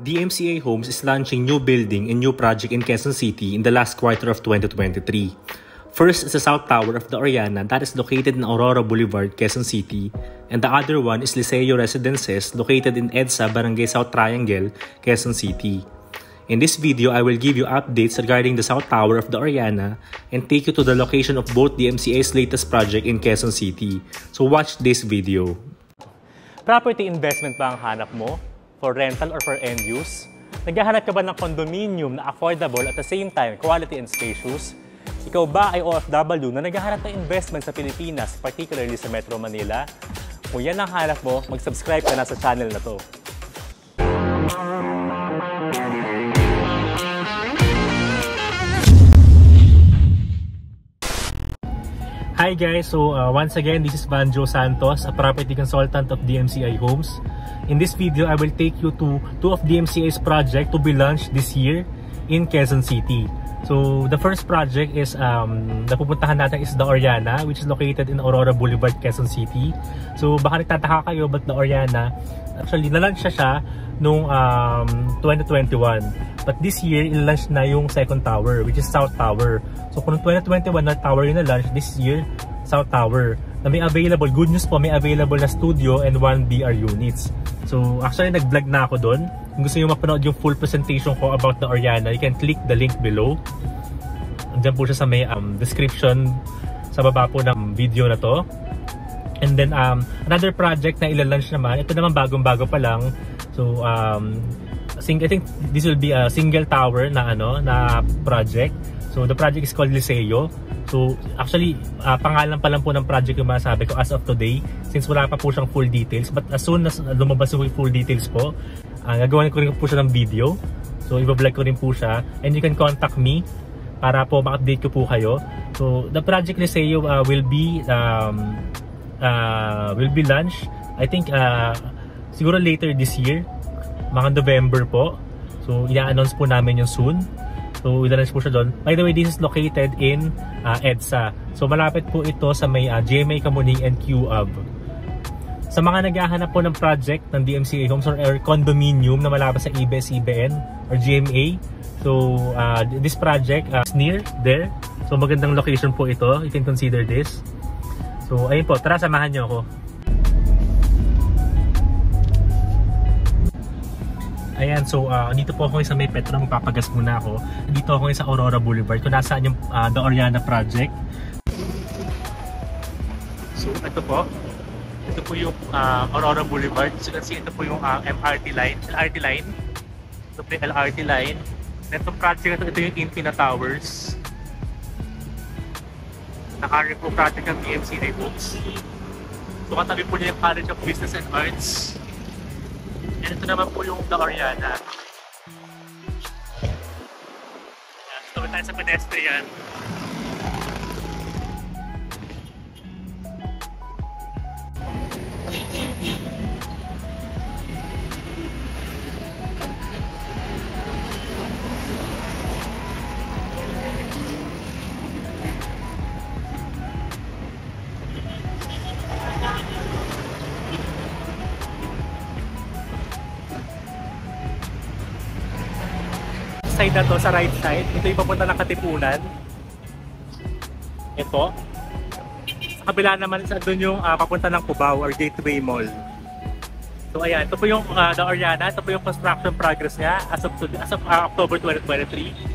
DMCI Homes is launching new building and new project in Quezon City in the last quarter of 2023. First is the South Tower of the Oriana that is located in Aurora Boulevard, Quezon City, and the other one is Liceo Residences located in EDSA, Barangay South Triangle, Quezon City. In this video, I will give you updates regarding the South Tower of the Oriana and take you to the location of both DMCI's latest project in Quezon City. So watch this video. Property investment ba ang hanap mo? For rental or for end use? Naghahanap ka ba ng condominium na affordable at the same time quality and spacious? Ikaw ba ay OFW na naghahanap ng investment sa Pilipinas, particularly sa Metro Manila? Kung yan ang hanap mo, mag-subscribe ka na sa channel na to. Hi guys, so once again, this is Banjo Santos, a property consultant of DMCI Homes. In this video, I will take you to two of DMCI's project to be launched this year in Quezon City. So the first project is, napupuntahan natin is the Oriana, which is located in Aurora Boulevard, Quezon City. So baka nagtataka kayo, but the Oriana, actually na-launch siya noong 2021. But this year, il-launch na yung second tower, which is South Tower. So kung 2021 na tower yung na-launch, this year, South Tower. Na may available, good news po, may available na studio and 1 BR units. So actually, nag-vlog na ako doon. Kung gusto nyo mapanood yung full presentation ko about the Oriana, you can click the link below. Andiyan po siya sa may description sa baba po ng video na to. And then another project na ila-launch naman, ito naman bagong-bago pa lang. So I think this will be a single tower na na project. So the project is called Liceo. So actually pangalan pa lang po ng project yung masabi ko as of today, since wala pa po siyang full details. But as soon as lumabas yung full details po, gagawin ko rin po siya ng video. So i-vlog ko rin po siya, and you can contact me para po ma-update ko po kayo. So the project Liceo will be launched, I think siguro later this year, mga November po. So i-announce po namin yung soon. So i-launch po siya doon. By the way, this is located in EDSA. So malapit po ito sa may GMA Kamuning and QAB. Sa mga naghahanap po ng project ng DMCI Homes or condominium na malapit sa ABS-CBN or GMA, so this project is near there. So magandang location po ito. You can consider this. So ayun po, tara samahan niyo ako. Ayan, so dito po ako sa may Petro, magpapagas muna ako. Dito ako sa Aurora Boulevard, kung nasaan yung the Oriana project. So ito po yung Aurora Boulevard. So you can see, ito po yung LRT line. Ito po yung LRT line. Itong project ito yung Infina Towers. Naka-rin po project ng DMCI Homes. So katabi po niya yung College of Business and Arts. And ito naman po yung the Oriana. Ito tayo sa pedestrian. Side na to, sa right side, ito yung papunta ng Katipunan. Ito. Sa kabila naman, doon yung papunta ng Cubao or Gateway Mall. So ayan, ito po yung the Oriana, ito po yung construction progress niya as of October 2023.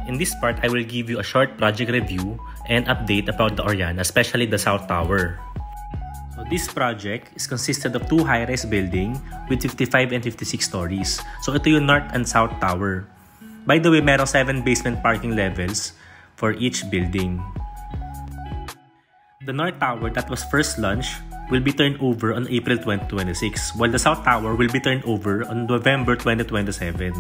In this part, I will give you a short project review and update about the Oriana, especially the South Tower. So this project is consisted of two high-rise buildings with 55 and 56 stories. So ito yung North and South Tower. By the way, merong 7 basement parking levels for each building. The North Tower that was first launched will be turned over on April 2026, while the South Tower will be turned over on November 2027.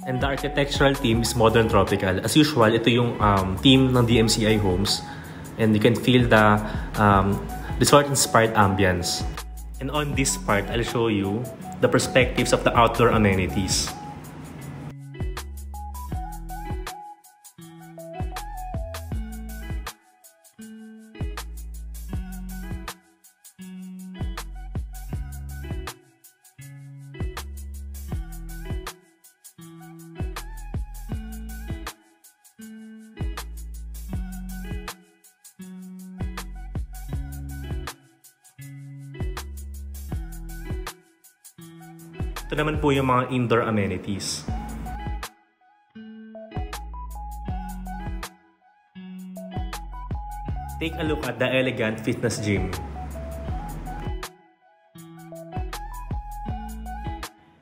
And the architectural theme is modern tropical. As usual, ito yung theme ng DMCI Homes. And you can feel the resort-inspired ambience. And on this part, I'll show you the perspectives of the outdoor amenities. Ito naman po yung mga indoor amenities. Take a look at the elegant fitness gym.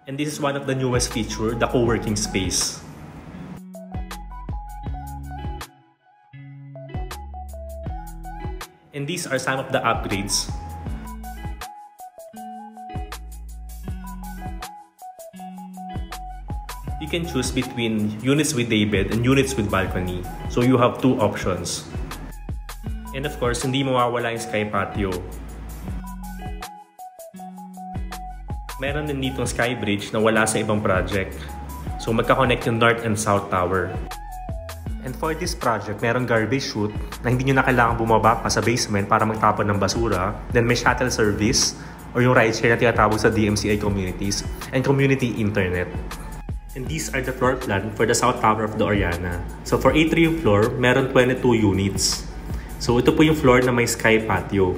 And this is one of the newest feature, the co-working space. And these are some of the upgrades. You can choose between units with daybed and units with balcony. So you have two options. And of course, hindi mawawala yung sky patio. Meron din ditong sky bridge na wala sa ibang project. So magka-connect yung north and south tower. And for this project, merong garbage chute na hindi nyo na kailangan bumaba pa sa basement para magtapon ng basura. Then may shuttle service or yung rideshare na tinatawag sa DMCI communities and community internet. And these are the floor plan for the south tower of the Oriana. So for atrium floor, meron 22 units. So ito po yung floor na may sky patio.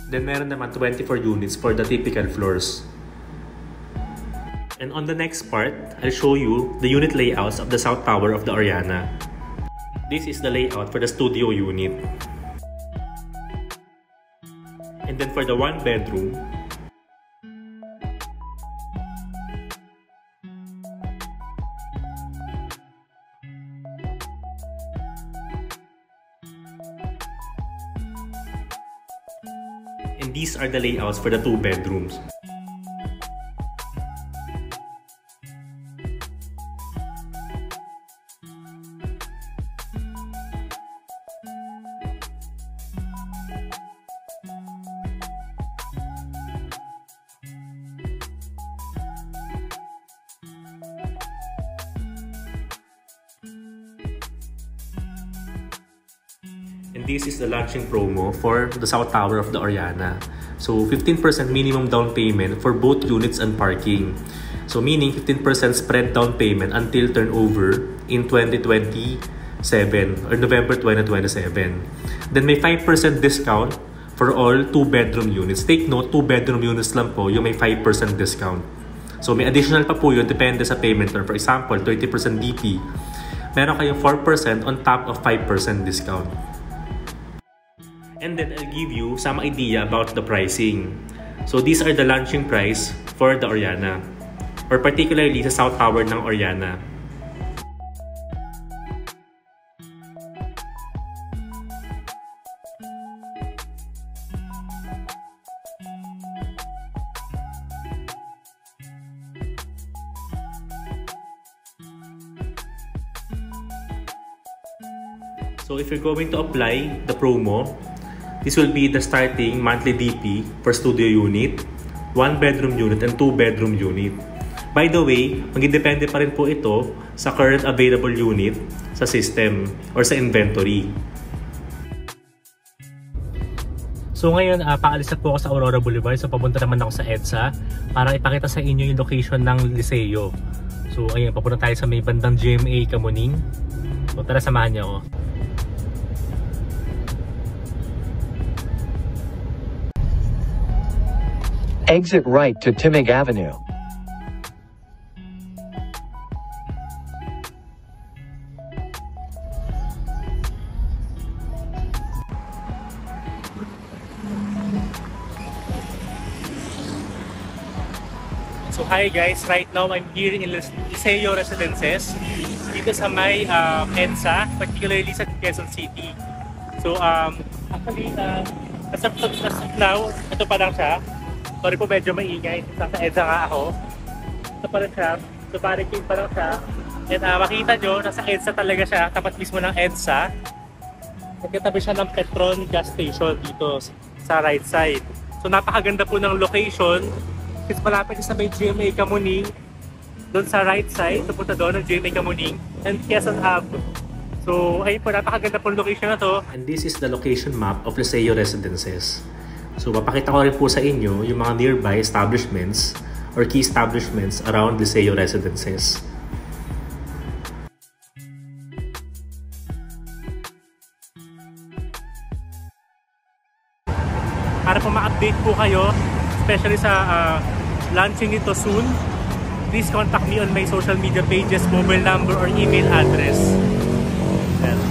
Then meron naman 24 units for the typical floors. And on the next part, I'll show you the unit layouts of the south tower of the Oriana. This is the layout for the studio unit. And then for the one bedroom, and these are the layouts for the two bedrooms. And this is the launching promo for the South Tower of the Oriana. So 15% minimum down payment for both units and parking. So meaning 15% spread down payment until turnover in 2027 or November 2027. Then may 5% discount for all 2-bedroom units. Take note, 2-bedroom units lang po yung may 5% discount. So may additional pa po yun depende sa payment term. For example, 30% DP. Meron kayong 4% on top of 5% discount. And then I'll give you some idea about the pricing. So these are the launching price for the Oriana, or particularly sa South Tower ng Oriana. So if you're going to apply the promo, this will be the starting monthly DP for studio unit, 1-bedroom unit, and 2-bedroom unit. By the way, magdidepende pa rin po ito sa current available unit sa system or sa inventory. So ngayon, paalis na po ako sa Aurora Boulevard. So papunta naman ako sa EDSA para ipakita sa inyo yung location ng Liceo. So ayun, papunta tayo sa may bandang GMA Kamuning. So tara, samahan niyo ako. Exit right to Timig Avenue. So hi guys, right now I'm here in Liceo Residences dito sa may EDSA, particularly sa Quezon City. So actually, as of now, ito pa lang siya. Sorry po, medyo maingay. Sa EDSA nga ako. Ito pa rin siya. So So barricade pa lang siya. And makita nyo, nasa EDSA talaga siya, tapat mismo ng EDSA. Nagkatabi siya ng Petron gas station dito sa right side. So napakaganda po ng location. Kasi malapit sa may GMA Kamuning. Doon sa right side, pupunta doon ng GMA Kamuning and Quezon Ave. So ayun po, napakaganda po ng location na to. And this is the location map of Liceo Residences. So papakita ko rin po sa inyo yung mga nearby establishments or key establishments around Liceo Residences. Para po ma-update po kayo, especially sa launching nito soon, please contact me on my social media pages, mobile number or email address. Well,